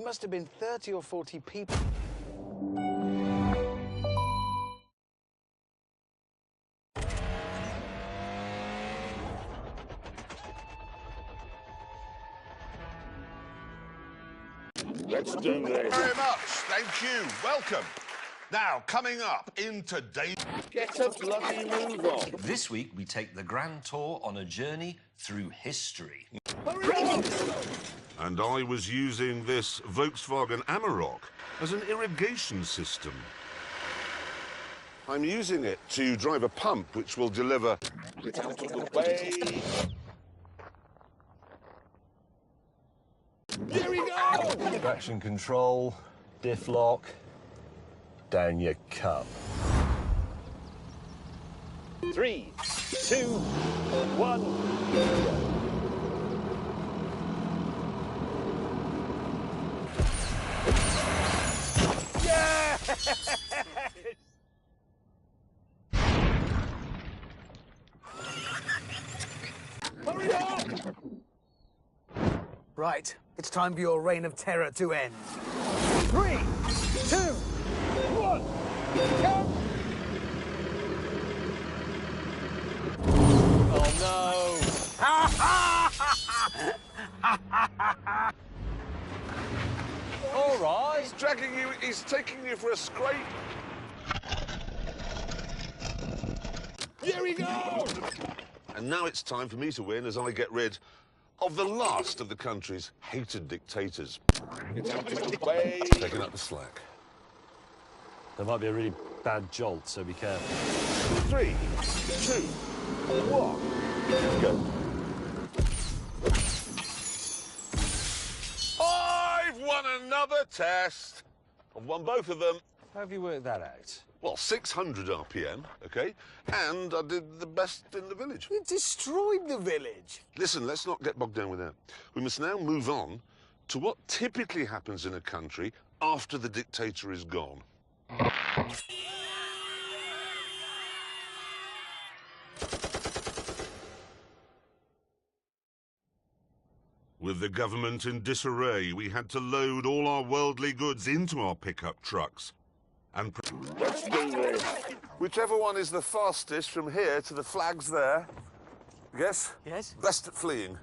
There must have been 30 or 40 people. Let's do this. Very much. Thank you. Welcome. Now, coming up in today's... Get a bloody move on. This week, we take the grand tour on a journey through history. Hurry up! And I was using this Volkswagen Amarok as an irrigation system. I'm using it to drive a pump which will deliver... Get out of the way! Here we go! Traction control, diff lock, down your cup. 3, 2, 1. Yeah! Hurry up! Right, it's time for your reign of terror to end. 3, 2, 1. Go! Oh no! All right. He's dragging you, he's taking you for a scrape. Here we go! And now it's time for me to win as I get rid of the last of the country's hated dictators. It's out of the way. Taking up the slack. There might be a really bad jolt, so be careful. 3, 2, 1, go. I've won another test. I've won both of them. How have you worked that out? Well, 600 RPM, OK? And I did the best in the village. You destroyed the village. Listen, let's not get bogged down with that. We must now move on to what typically happens in a country after the dictator is gone. With the government in disarray, we had to load all our worldly goods into our pickup trucks. And let's do this. Whichever one is the fastest from here to the flags there. Yes? Yes? Best at fleeing.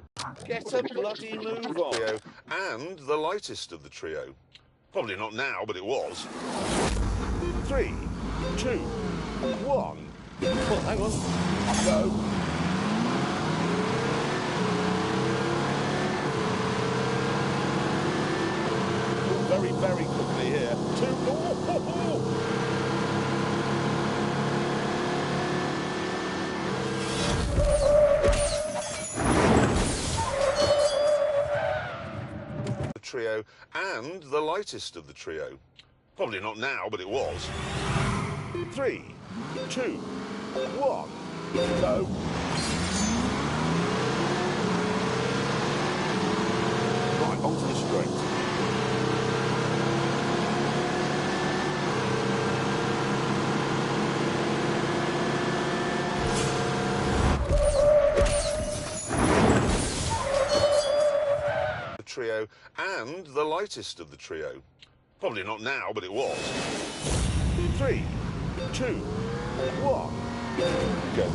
Get a bloody move on. And the lightest of the trio. Probably not now, but it was. 3, 2, 1. Oh, hang on. Go. Very, very quickly here. 2. Oh. The trio and the lightest of the trio. Probably not now, but it was. 3, 2, 1, go. Right, onto the straight. Trio and the lightest of the trio. Probably not now, but it was. 3, 2, 1, go.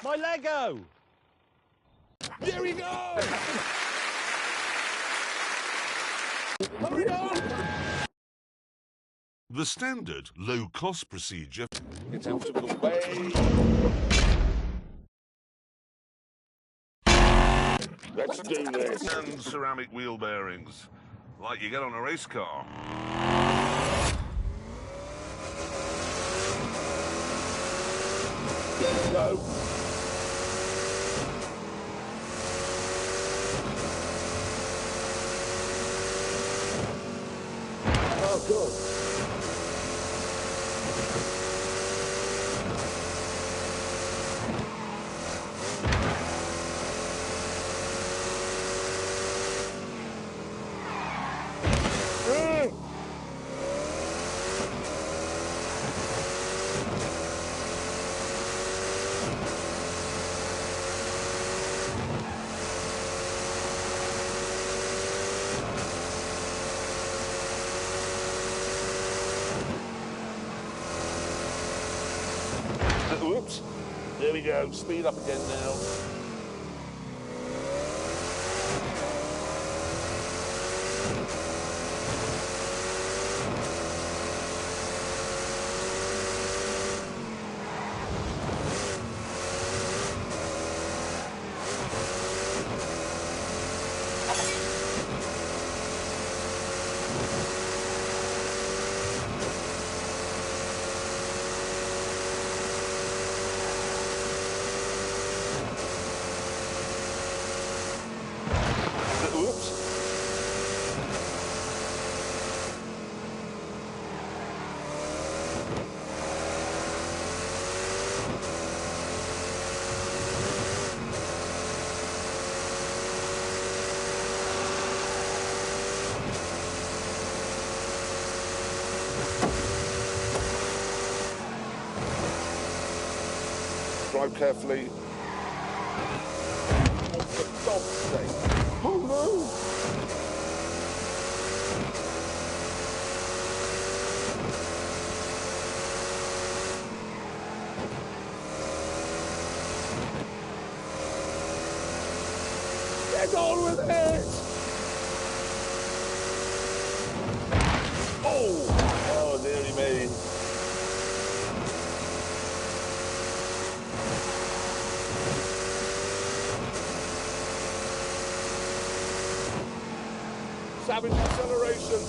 My Lego! Here we go! Hurry up! The standard low-cost procedure. Get out of the way. Let's do this. And ceramic wheel bearings, like you get on a race car. Go. Whoops. There we go. Speed up again now. Drive carefully. Oh, for God's sake. Oh no! Get on with it! Oh, dearie me. Savage acceleration.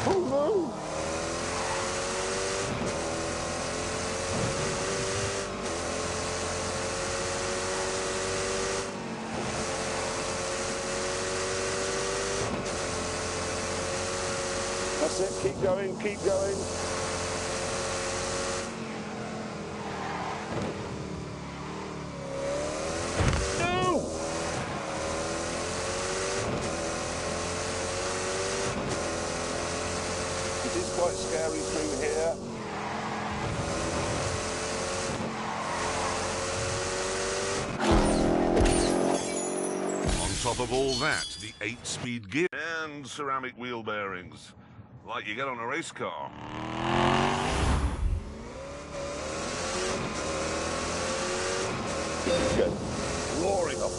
Oh no! That's it, keep going, keep going. It is quite scary through here. On top of all that, the 8-speed gear and ceramic wheel bearings, like you get on a race car. Good. Roaring up.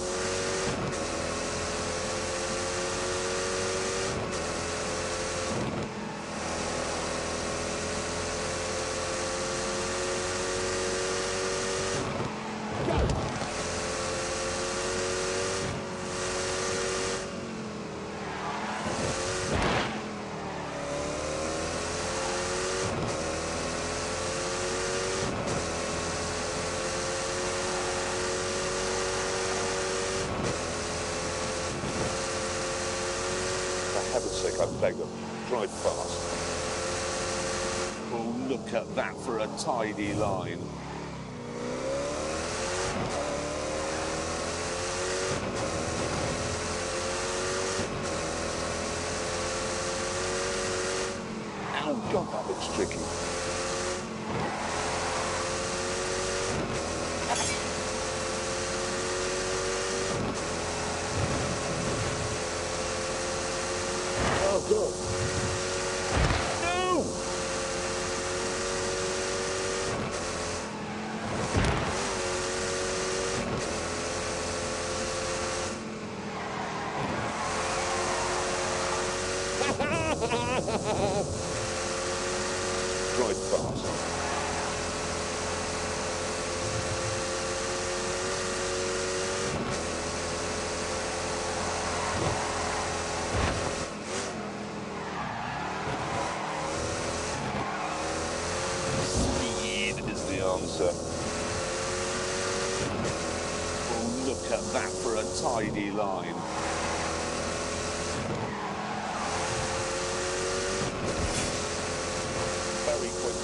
For heaven's sake, I beg them, drive fast. Oh, look at that for a tidy line. Oh, God, that looks tricky. Oh, God. No! Drive fast. Speed is the answer. Oh, look at that for a tidy line. Very quick.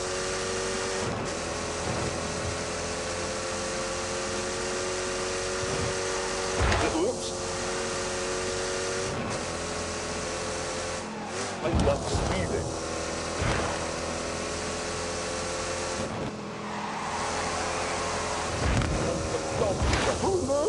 Whoops. I love speeding. Oh no!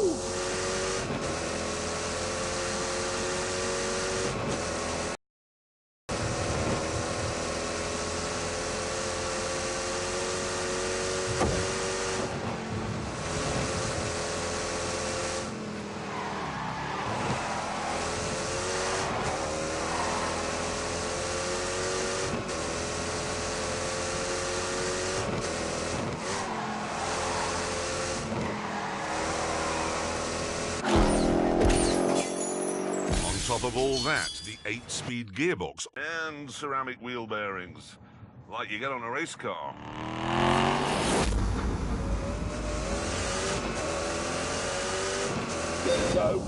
top of all that, the 8-speed gearbox and ceramic wheel bearings, like you get on a race car. Go.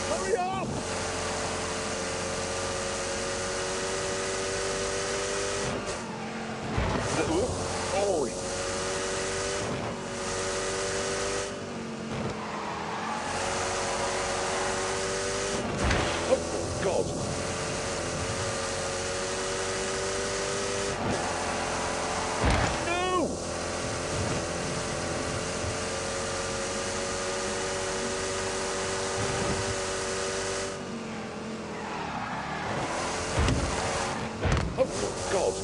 Hurry up! Oh. Oh, God. No! Oh, God.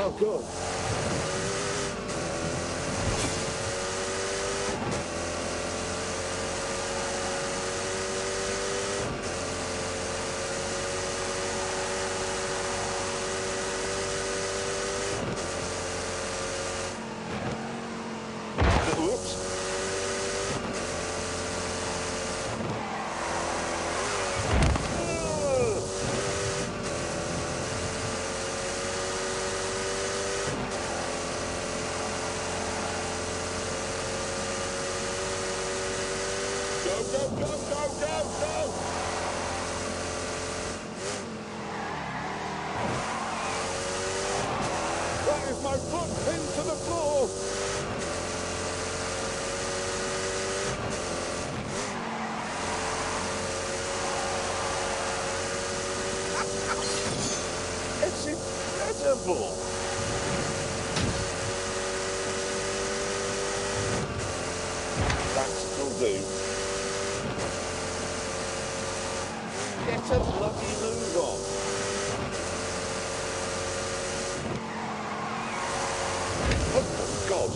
Oh, good. Oops. Go, go, go, go, go, go! That is my foot pinned to the floor! It's incredible! That'll do. Get a bloody move on. Oh, God.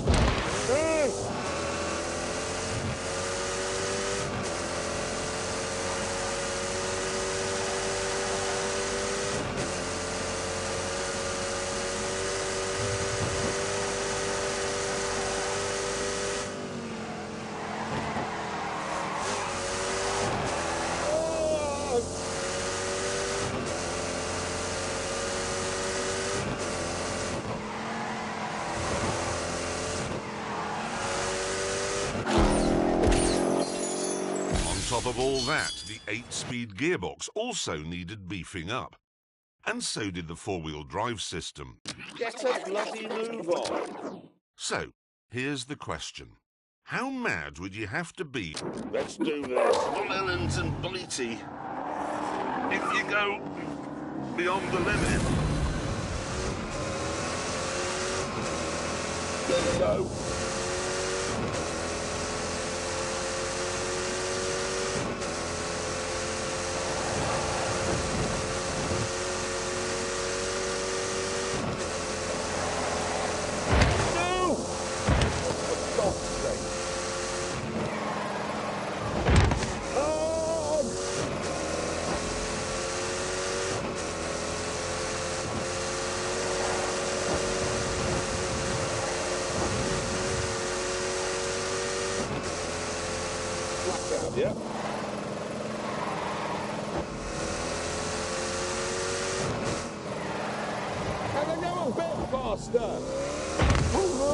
On top of all that, the 8-speed gearbox also needed beefing up. And so did the 4-wheel drive system. Get a bloody move on. So, here's the question. How mad would you have to be, Let's do this. Ellens and Blighty, if you go beyond the limit? Go. No! For God's sake. Oh! Flat out, yeah? Can I go a bit faster? Oh no!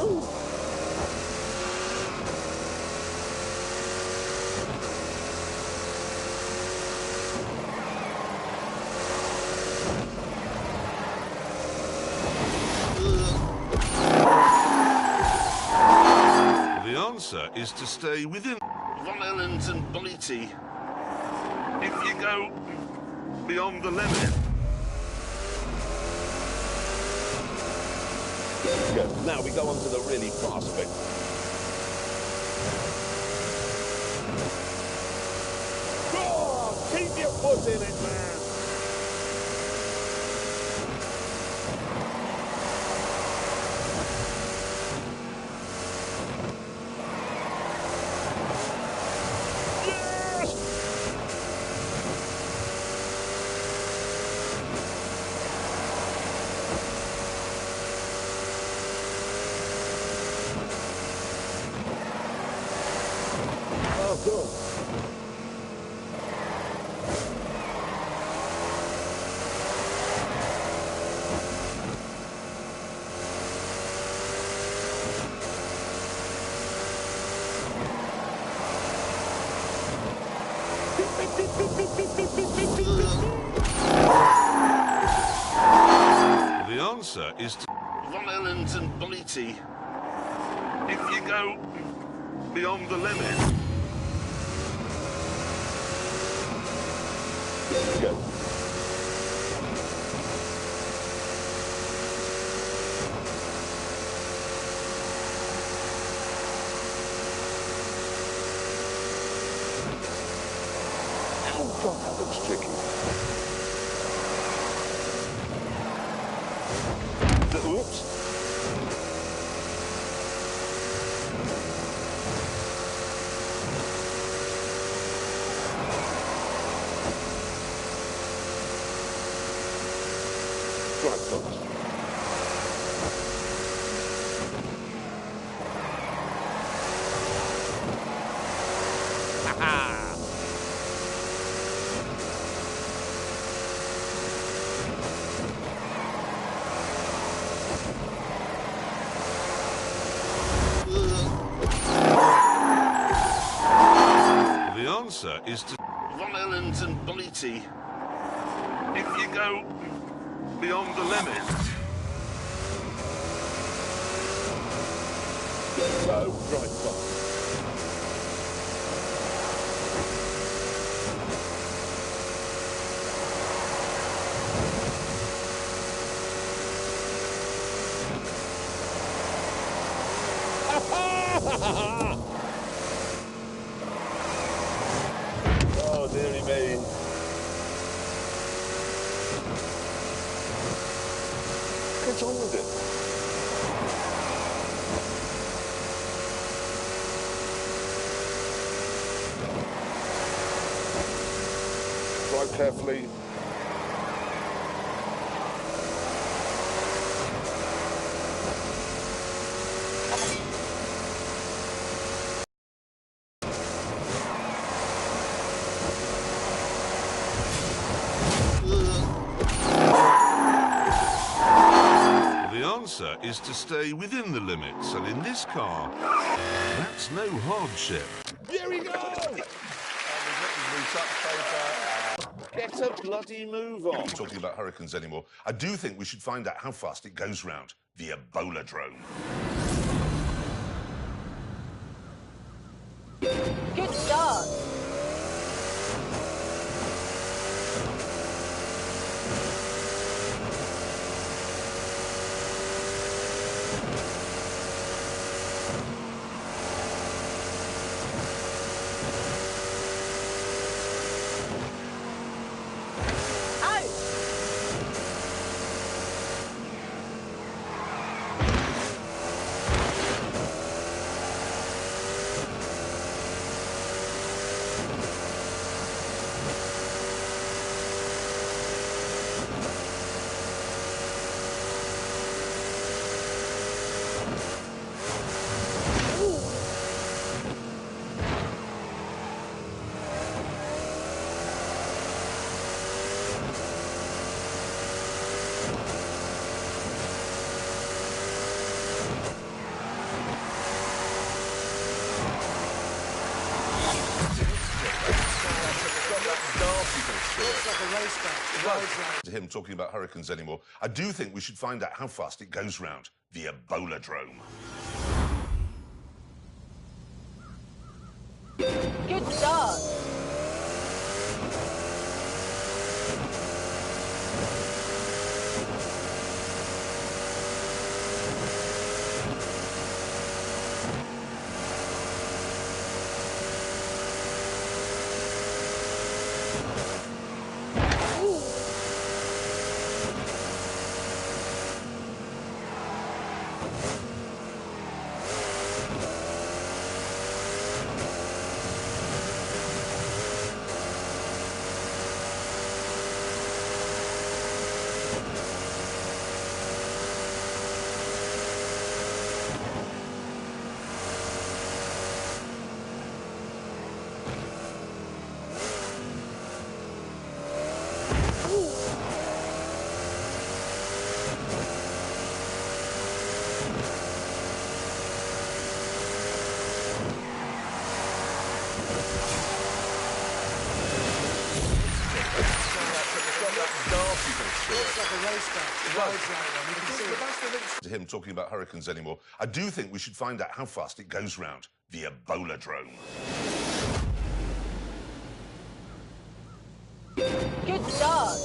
The answer is to stay within Von Ellens and Blighty if you go beyond the limit. Good. Now we go on to the really fast bit. Oh, keep your foot in it, man. Yes! answer is to violent and bitey. If you go beyond the limit. Go. Oh God, that looks tricky. Oops. Right, folks. The answer is to violent and bitey. If you go beyond the limit. Go. Right, folks. Oh, dearie me. Get on with it. Drive carefully. The answer is to stay within the limits, and in this car, that's no hardship. Here we go! Get a bloody move on. Talking about hurricanes anymore. I do think we should find out how fast it goes round the Ebola drone. Good start. To him talking about hurricanes anymore. I do think we should find out how fast it goes round the Ebola drone. Good start. To him talking about hurricanes anymore. I do think we should find out how fast it goes round the Ebola drone. Good start.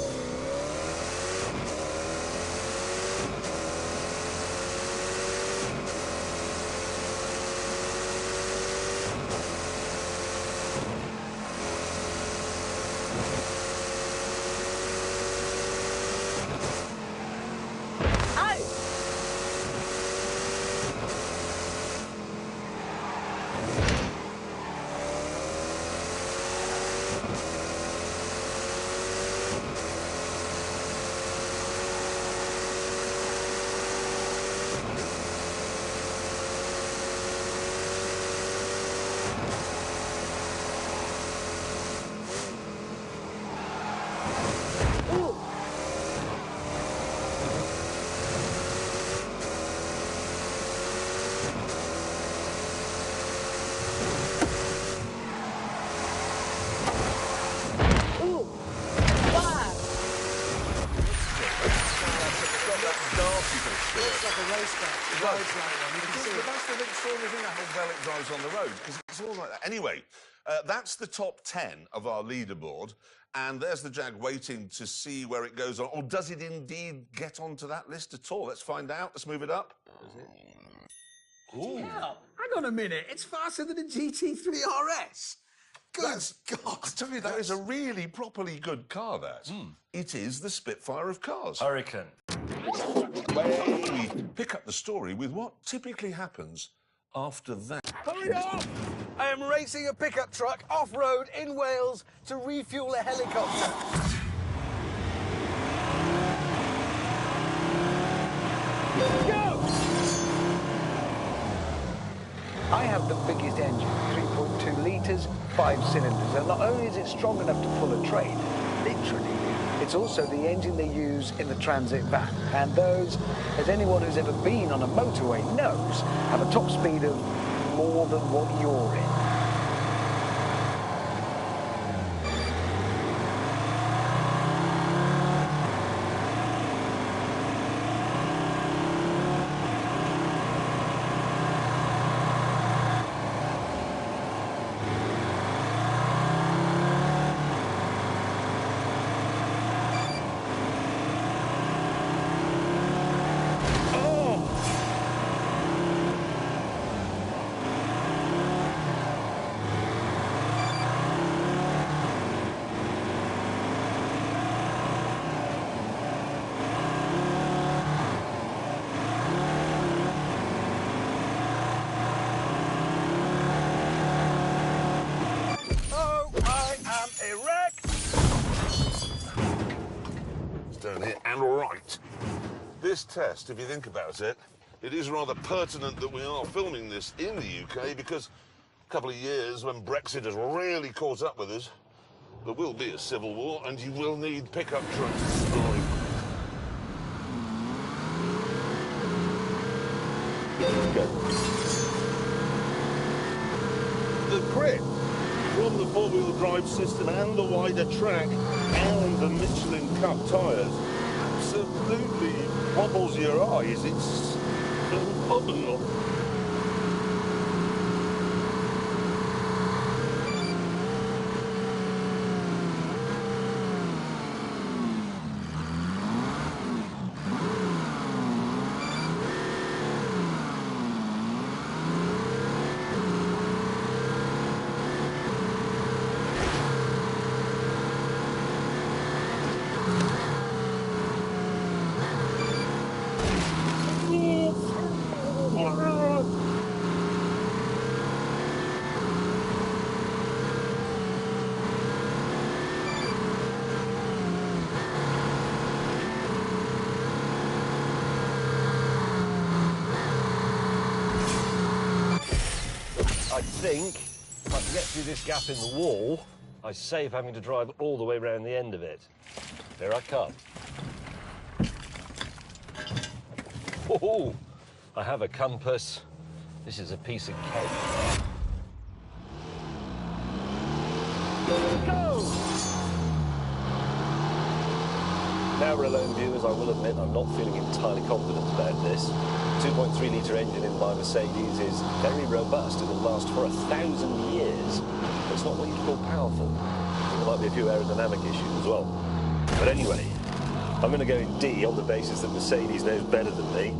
Drives on the road, because it's all like that. Anyway, that's the top 10 of our leaderboard, and there's the Jag waiting to see where it goes on. Or does it indeed get onto that list at all? Let's find out. Let's move it up. Ooh. Yeah. Hang on a minute. It's faster than a GT3 RS. Good God. I tell you, that is a really properly good car, that. It is the Spitfire of cars. Hurricane. We pick up the story with what typically happens after that. Hurry up! I am racing a pickup truck off-road in Wales to refuel a helicopter. Go! I have the biggest engine, 3.2 litres, 5 cylinders, and not only is it strong enough to pull a train, literally, it's also the engine they use in the Transit van. And those, as anyone who's ever been on a motorway knows, have a top speed of more than what you're in. And right. This test, if you think about it, it is rather pertinent that we are filming this in the UK, because a couple of years when Brexit has really caught up with us, there will be a civil war and you will need pickup trucks to survive. The grip from the four-wheel drive system and the wider track and the Michelin Cup tyres absolutely wobbles your eyes. It's phenomenal. I think if I can get through this gap in the wall, I save having to drive all the way around the end of it. Here I come. Oh, I have a compass. This is a piece of cake. Go! Now, Relone viewers, I will admit I'm not feeling entirely confident about this. 2.3-litre engine in my Mercedes is very robust. It'll last for 1,000 years. But it's not what you'd call powerful. There might be a few aerodynamic issues as well. But anyway, I'm going to go in D on the basis that Mercedes knows better than me.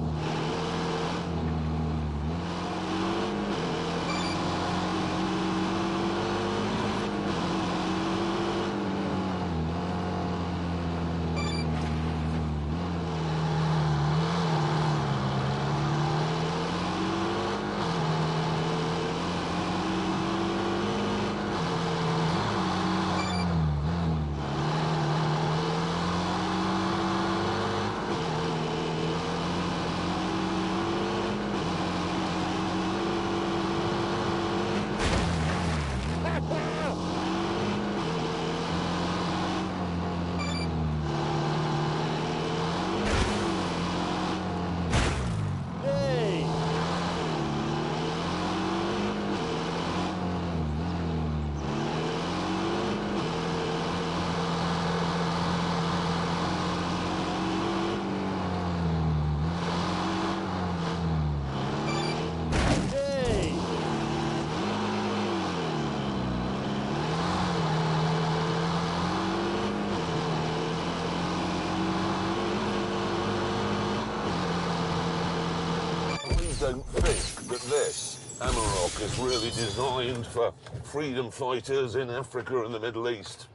Don't think that this Amarok is really designed for freedom fighters in Africa and the Middle East.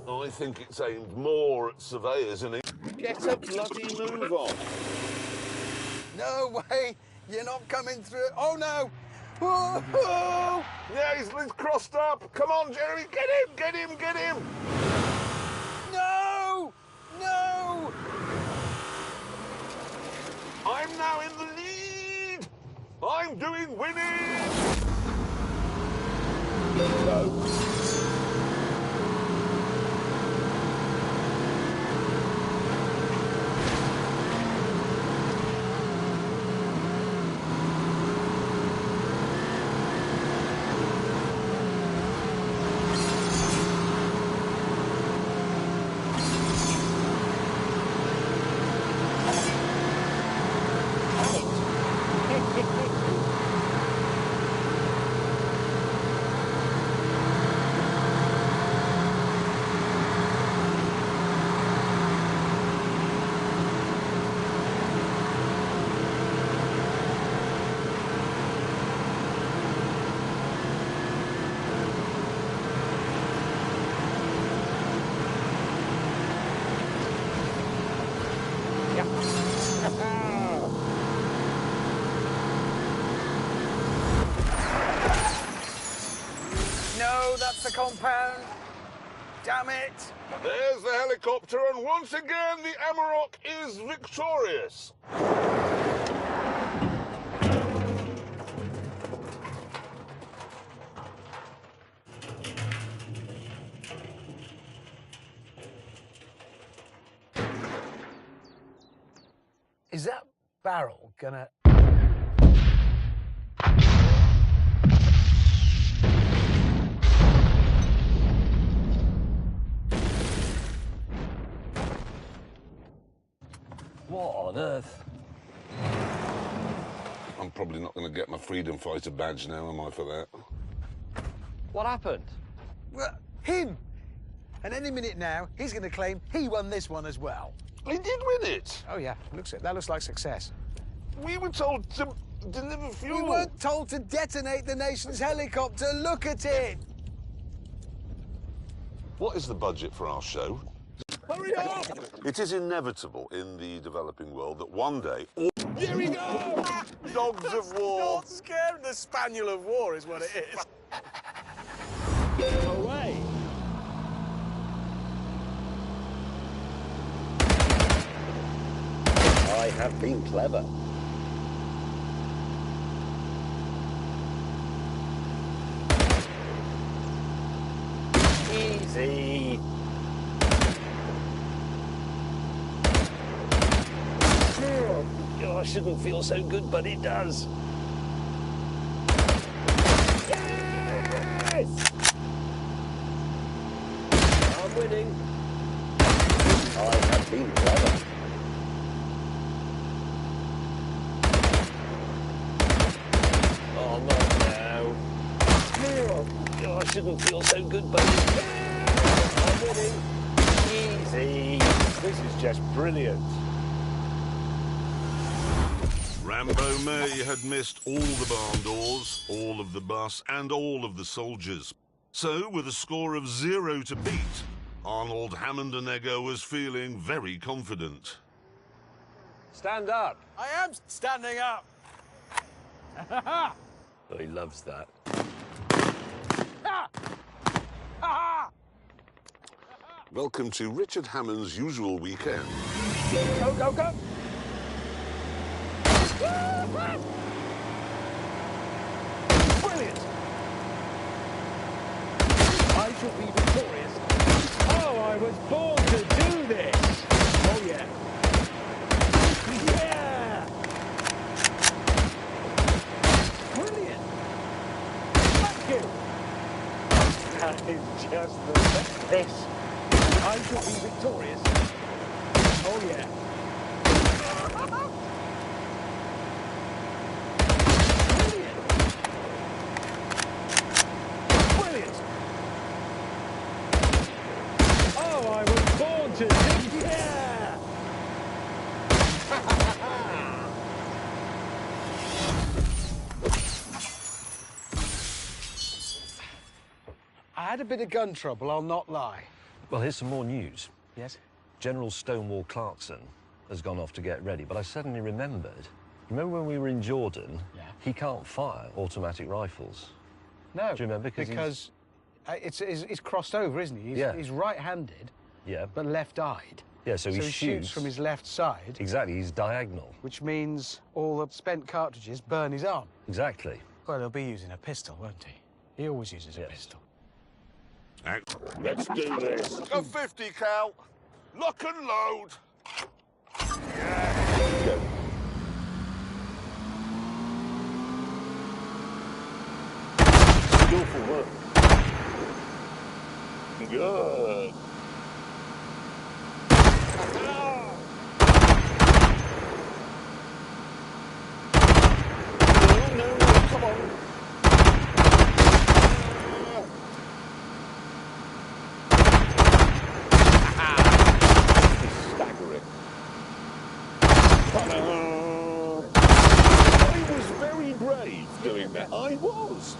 I think it's aimed more at surveyors and... Get a bloody move on. No way! You're not coming through. Oh no! Whoa! Yeah, he's crossed up. Come on, Jerry, get him, get him, get him! No! No! I'm now in the lead! I'm doing winning! No. No, that's the compound. Damn it! There's the helicopter, and once again the Amarok is victorious. Is that barrel gonna... What on earth? I'm probably not going to get my freedom fighter badge now, am I, for that? What happened? Well, him! And any minute now, he's going to claim he won this one as well. He did win it. Oh, yeah. That looks like success. We were told to deliver fuel. We weren't told to detonate the nation's helicopter. Look at it! What is the budget for our show? Hurry up! It is inevitable in the developing world that one day all Here we go! dogs of war... Not scared. The spaniel of war is what it is. Away! I have been clever. Easy. Oh, I shouldn't feel so good, but it does. Yes! I'm winning. I have Being clever. Oh, not now. Oh, I shouldn't feel so good, buddy. I'm winning. Easy. This is just brilliant. Rambo May had missed all the barn doors, all of the bus, and all of the soldiers. So, with a score of 0 to beat, Arnold Hammond-Onega was feeling very confident. Stand up. I am standing up. Oh, he loves that. Welcome to Richard Hammond's usual weekend. Go, go, go. Brilliant. I shall be victorious. Oh, I was born to do this. Oh, yeah. Yeah. Brilliant. Thank you. That is just the best. This. I shall be victorious. Oh, yeah. Brilliant. Oh, I was born to do. Yeah. I had a bit of gun trouble, I'll not lie. Well, here's some more news. Yes? General Stonewall Clarkson has gone off to get ready, but I suddenly remembered. Remember when we were in Jordan? Yeah. He can't fire automatic rifles. No. Do you remember? Because it's crossed over, isn't he? He's right-handed, Yeah. but left-eyed. Yeah, so he shoots from his left side, Exactly, he's diagonal. which means all the spent cartridges burn his arm. Exactly. Well, he'll be using a pistol, won't he? He always uses a Yes. pistol. Let's do this. A 50 cal. Lock and load. Go. Skillful work. Good. No, come on. Staggering. I was very brave doing that. I was.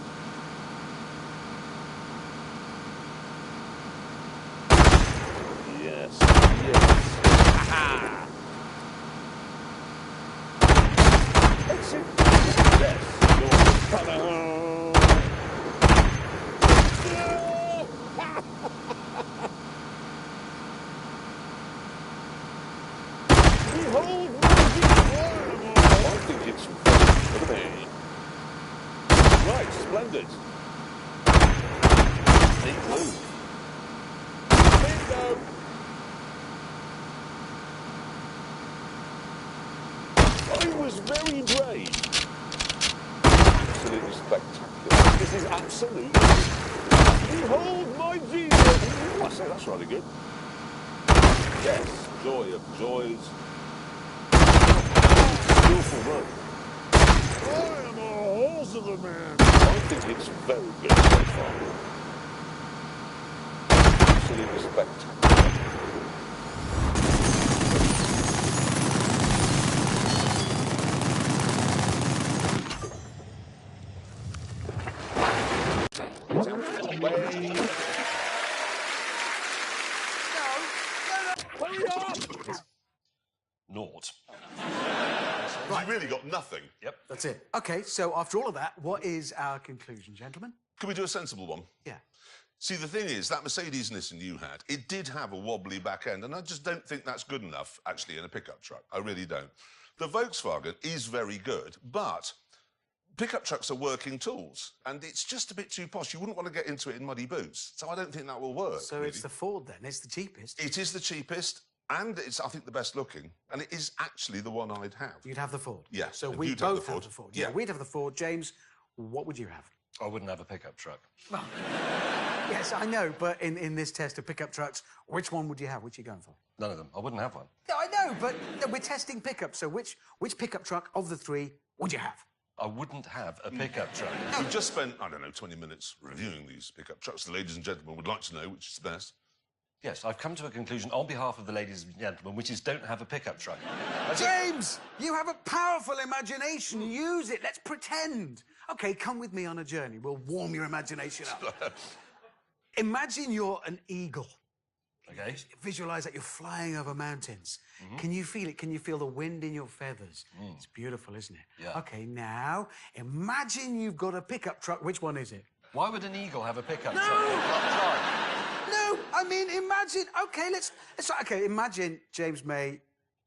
Yes. Yes. Exit. Yes. Behold my I think it's very. Right, splendid. Neat move. Bingo. I was very brave. Absolutely spectacular. This is absolutely. Behold my genius. I say that's rather good. Yes, joy of joys. Skillful work. I am a horse of a man. I think it's very good so far. Absolutely spectacular. Hurry up! Naught. Right. You really got nothing. Yep. That's it. OK, so after all of that, what is our conclusion, gentlemen? Can we do a sensible one? Yeah. See, the thing is, that Mercedes Nissan you had, it did have a wobbly back end, and I just don't think that's good enough, actually, in a pickup truck. I really don't. The Volkswagen is very good, but pickup trucks are working tools, and it's just a bit too posh. You wouldn't want to get into it in muddy boots, so I don't think that will work. So really. it's the Ford, then? It's the cheapest? It is the cheapest, and it's, I think, the best looking, and it is actually the one I'd have. You'd have the Ford? Yeah, So and we you'd have both the have Ford. the Ford. Yeah. We'd have the Ford. James, what would you have? I wouldn't have a pickup truck. Well, yes, I know, but in this test of pickup trucks, which one would you have? Which are you going for? None of them. I wouldn't have one. No, I know, but we're testing pickup, so which pickup truck of the three would you have? I wouldn't have a pickup truck. We've just spent, I don't know, 20 minutes reviewing these pickup trucks. The ladies and gentlemen would like to know which is the best. Yes, I've come to a conclusion on behalf of the ladies and gentlemen, which is don't have a pickup truck. James, you have a powerful imagination. Use it. Let's pretend. OK, come with me on a journey. We'll warm your imagination up. Imagine you're an eagle. OK. Visualise that you're flying over mountains. Can you feel it? Can you feel the wind in your feathers? It's beautiful, isn't it? Yeah. OK, now, imagine you've got a pickup truck. Which one is it? Why would an eagle have a pickup No! truck? No, I mean, imagine... OK, let's OK, imagine, James May,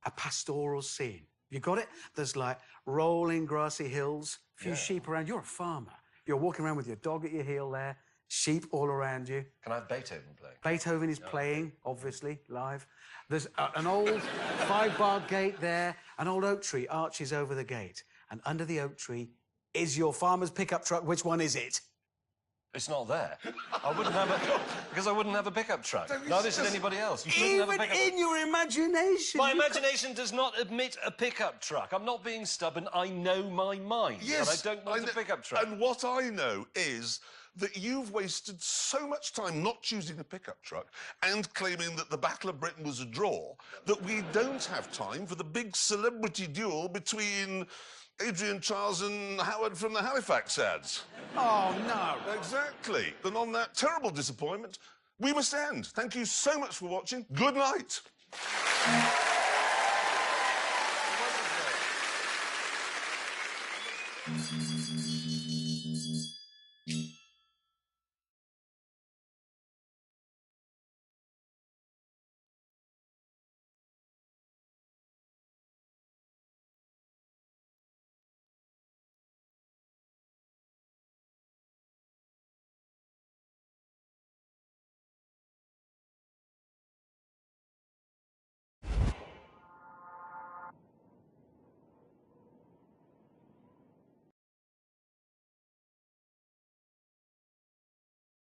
a pastoral scene. You got it? There's, like, rolling grassy hills, a few sheep around. You're a farmer. You're walking around with your dog at your heel there, sheep all around you. Can I have Beethoven playing? Beethoven is playing, obviously, live. There's an old 5-bar gate there. An old oak tree arches over the gate. And under the oak tree is your farmer's pickup truck. Which one is it? It's not there. I wouldn't have a... Because I wouldn't have a pickup truck. Neither should anybody else. You shouldn't have a Even pickup... in your imagination. My imagination does not admit a pickup truck. I'm not being stubborn. I know my mind. Yes, And I don't want a pickup truck. And what I know is that you've wasted so much time not choosing a pickup truck and claiming that the Battle of Britain was a draw that we don't have time for the big celebrity duel between Adrian Charles and Howard from the Halifax ads. Oh, no. Exactly. And on that terrible disappointment, we must end. Thank you so much for watching. Good night. Thank you.